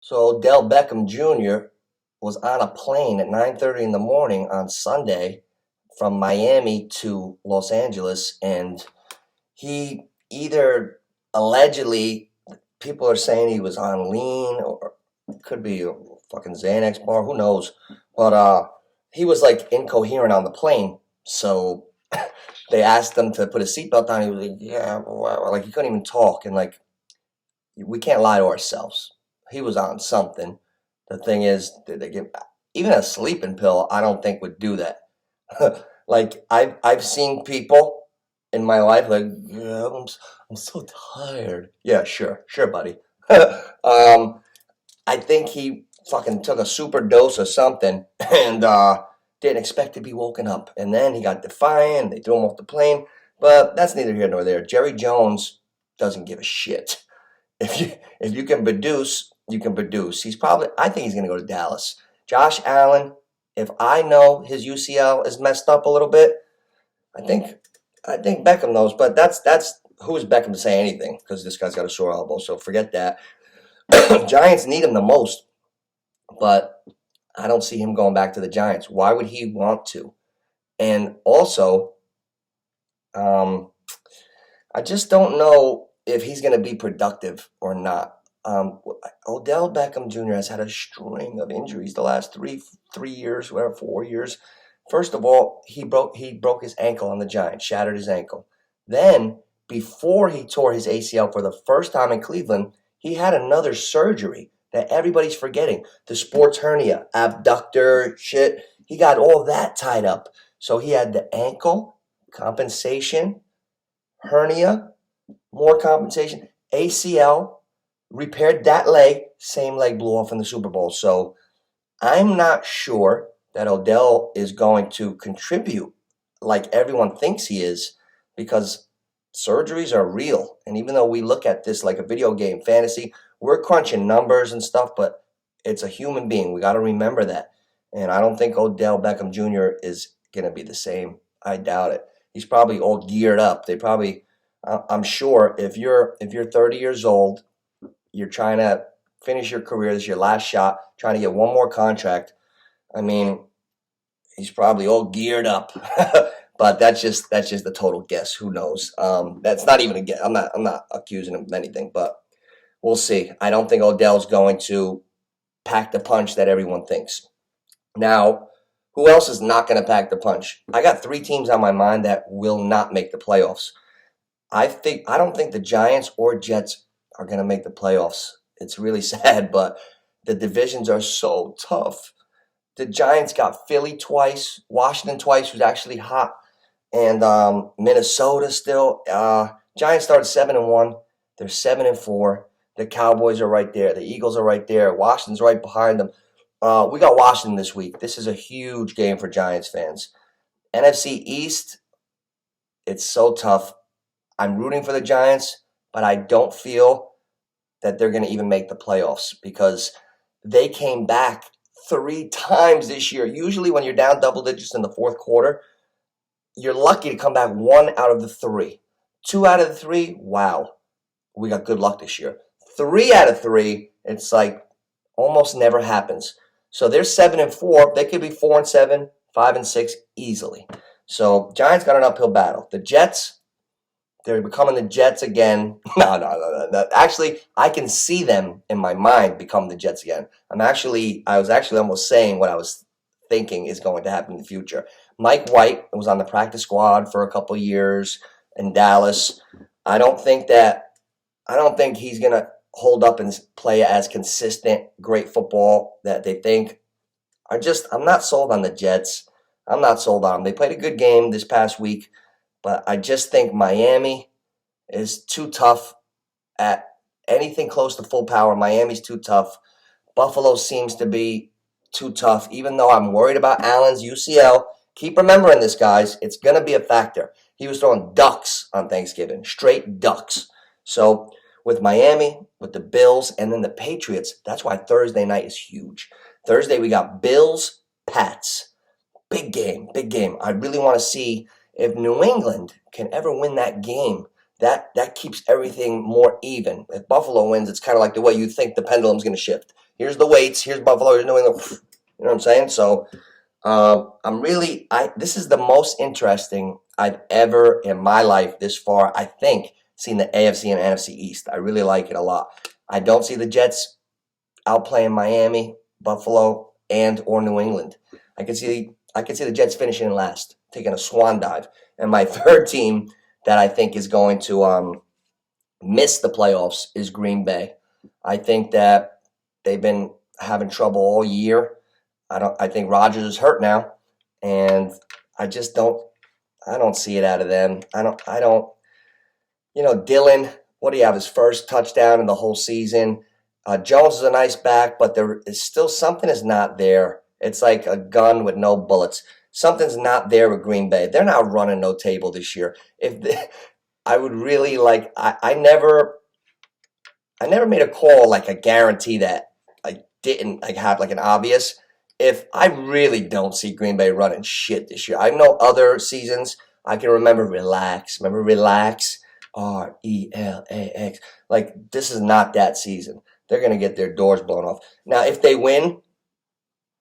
So Odell Beckham Jr. was on a plane at 9:30 in the morning on Sunday from Miami to Los Angeles, and he either allegedly, people are saying he was on lean, or it could be a fucking Xanax bar, who knows? But he was like incoherent on the plane, so they asked him to put a seatbelt on. He was like, "Yeah," well, like he couldn't even talk, and like we can't lie to ourselves. He was on something. The thing is, did they give even a sleeping pill? I don't think would do that. Like I've seen people in my life like, yeah, I'm so tired. Yeah, sure, buddy. I think he fucking took a super dose or something and didn't expect to be woken up. And then he got defiant. They threw him off the plane. But that's neither here nor there. Jerry Jones doesn't give a shit. If you can produce, you can produce. I think he's going to go to Dallas. Josh Allen, if I know his UCL is messed up a little bit, I think I think Beckham knows, but that's who is Beckham to say anything because this guy's got a sore elbow. So forget that. Giants need him the most, but I don't see him going back to the Giants. Why would he want to? And also, um, I just don't know if he's going to be productive or not. Odell Beckham Jr. has had a string of injuries the last three years, whatever, 4 years. First of all, he broke his ankle on the Giants, shattered his ankle. Then, before he tore his ACL for the first time in Cleveland, he had another surgery that everybody's forgetting. The sports hernia, abductor shit. He got all that tied up. So he had the ankle, compensation, hernia, more compensation, ACL, repaired that leg, same leg blew off in the Super Bowl. So I'm not sure that Odell is going to contribute like everyone thinks he is because surgeries are real. And even though we look at this like a video game, fantasy, we're crunching numbers and stuff, but it's a human being. We got to remember that. And I don't think Odell Beckham Jr. is going to be the same. I doubt it. He's probably all geared up. I'm sure if you're 30 years old, you're trying to finish your career, this is your last shot, trying to get one more contract. I mean, he's probably all geared up. But that's just a total guess. Who knows? That's not even a guess. I'm not accusing him of anything, but we'll see. I don't think Odell's going to pack the punch that everyone thinks. Now, who else is not going to pack the punch? I got three teams on my mind that will not make the playoffs. I don't think the Giants or Jets are going to make the playoffs. It's really sad, but the divisions are so tough. The Giants got Philly twice, Washington twice, who's actually hot, and Minnesota still. Giants started 7-1. They're 7-4. The Cowboys are right there. The Eagles are right there. Washington's right behind them. We got Washington this week. This is a huge game for Giants fans. NFC East, it's so tough. I'm rooting for the Giants, but I don't feel that they're going to even make the playoffs because they came back 3 times this year. Usually when you're down double digits in the fourth quarter, you're lucky to come back 1 out of the 3. 2 out of the 3, wow, we got good luck this year. 3 out of 3, it's like almost never happens. So they're 7-4. They could be 4-7, 5-6 easily. So Giants got an uphill battle. The Jets, they're becoming the Jets again. No. Actually, I can see them in my mind become the Jets again. I was actually almost saying what I was thinking is going to happen in the future. Mike White was on the practice squad for a couple years in Dallas. I don't think he's going to hold up and play as consistent, great football that they think. I'm not sold on the Jets. I'm not sold on them. They played a good game this past week, but I just think Miami is too tough at anything close to full power. Miami's too tough. Buffalo seems to be too tough, even though I'm worried about Allen's UCL. Keep remembering this, guys. It's going to be a factor. He was throwing ducks on Thanksgiving, straight ducks. So with Miami, with the Bills, and then the Patriots, that's why Thursday night is huge. Thursday, we got Bills, Pats. Big game, big game. I really want to see if New England can ever win that game. That keeps everything more even. If Buffalo wins, it's kind of like the way you think the pendulum's going to shift. Here's the weights. Here's Buffalo. Here's New England. You know what I'm saying? So this is the most interesting I've ever in my life this far, I think, seen the AFC and NFC East. I really like it a lot. I don't see the Jets outplaying Miami, Buffalo, and or New England. I can see the Jets finishing in last, taking a swan dive. And my third team that I think is going to miss the playoffs is Green Bay. I think that they've been having trouble all year. I think Rodgers is hurt now, and I don't see it out of them. Dylan, what do you have? His first touchdown in the whole season. Jones is a nice back, but there is still something is not there. It's like a gun with no bullets. Something's not there with Green Bay. They're not running no table this year. I would really like. I never made a call like a guarantee that I didn't have like an obvious. If I really don't see Green Bay running shit this year, I know other seasons I can remember relax. Remember relax, RELAX. Like this is not that season. They're gonna get their doors blown off. Now, if they win,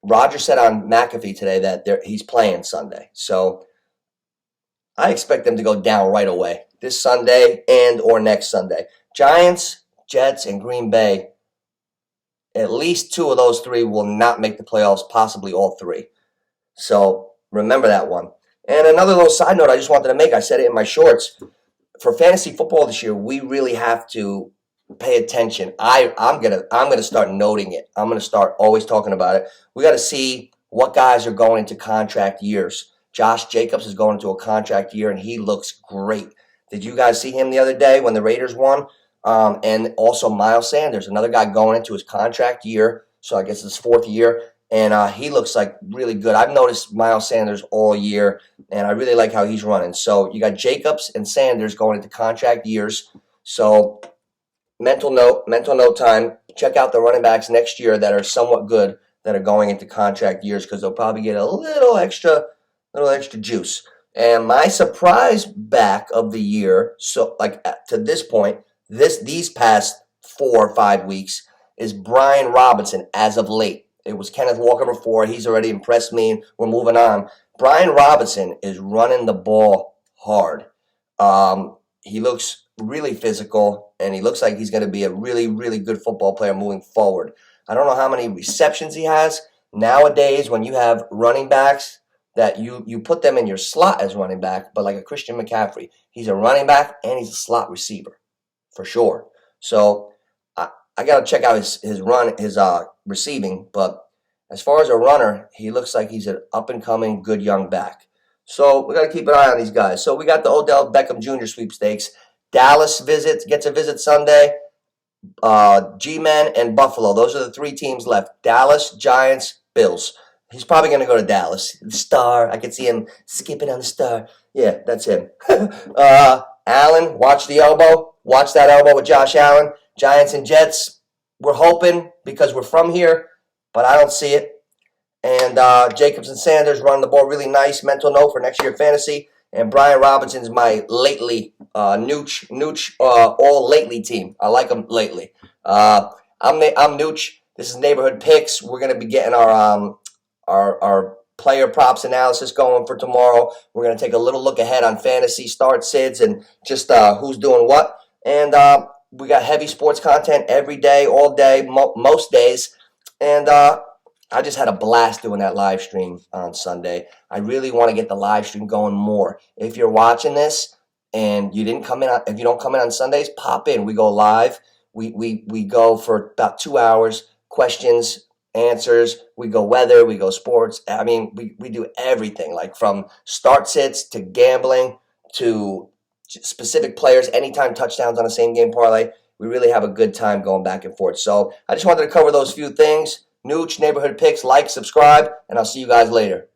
Roger said on McAfee today that he's playing Sunday, so I expect them to go down right away this Sunday and or next Sunday. Giants, Jets, and Green Bay. At least two of those three will not make the playoffs, possibly all three. So remember that one. And another little side note I just wanted to make, I said it in my shorts. For fantasy football this year, we really have to pay attention. I'm gonna start noting it. I'm gonna start always talking about it. We got to see what guys are going into contract years. Josh Jacobs is going into a contract year, and he looks great. Did you guys see him the other day when the Raiders won? And also Miles Sanders, another guy going into his contract year. So I guess it's his fourth year. And he looks like really good. I've noticed Miles Sanders all year, and I really like how he's running. So you got Jacobs and Sanders going into contract years. So mental note time. Check out the running backs next year that are somewhat good that are going into contract years because they'll probably get a little extra juice. And my surprise back of the year, so like to this point, these past 4 or 5 weeks is Brian Robinson as of late. It was Kenneth Walker before. He's already impressed me, and we're moving on. Brian Robinson is running the ball hard. He looks really physical, and he looks like he's going to be a really, really good football player moving forward. I don't know how many receptions he has. Nowadays, when you have running backs that you put them in your slot as running back, but like a Christian McCaffrey, he's a running back and he's a slot receiver for sure. So I got to check out his receiving, but as far as a runner, he looks like he's an up-and-coming, good young back. So we got to keep an eye on these guys. So we got the Odell Beckham Jr. sweepstakes. Dallas gets a visit Sunday. G-Men and Buffalo. Those are the 3 teams left. Dallas, Giants, Bills. He's probably going to go to Dallas. The Star. I can see him skipping on the Star. Yeah, that's him. Allen, watch the elbow. Watch that elbow with Josh Allen. Giants and Jets. We're hoping because we're from here, but I don't see it. And Jacobs and Sanders running the ball really nice. Mental note for next year fantasy. And Brian Robinson's my lately NOOCH all lately team. I like him lately. I'm NOOCH. This is neighborhood picks. We're gonna be getting our player props analysis going for tomorrow. We're gonna take a little look ahead on fantasy start sids and just who's doing what. And we got heavy sports content every day, all day, most days. And I just had a blast doing that live stream on Sunday. I really want to get the live stream going more. If you're watching this and you didn't come in, if you don't come in on Sundays, pop in. We go live. We go for about 2 hours. Questions, answers. We go weather. We go sports. I mean, we do everything, like from start sits to gambling to specific players. Anytime touchdowns on a same game parlay. We really have a good time going back and forth. So I just wanted to cover those few things. NOOCH, neighborhood picks, like, subscribe, and I'll see you guys later.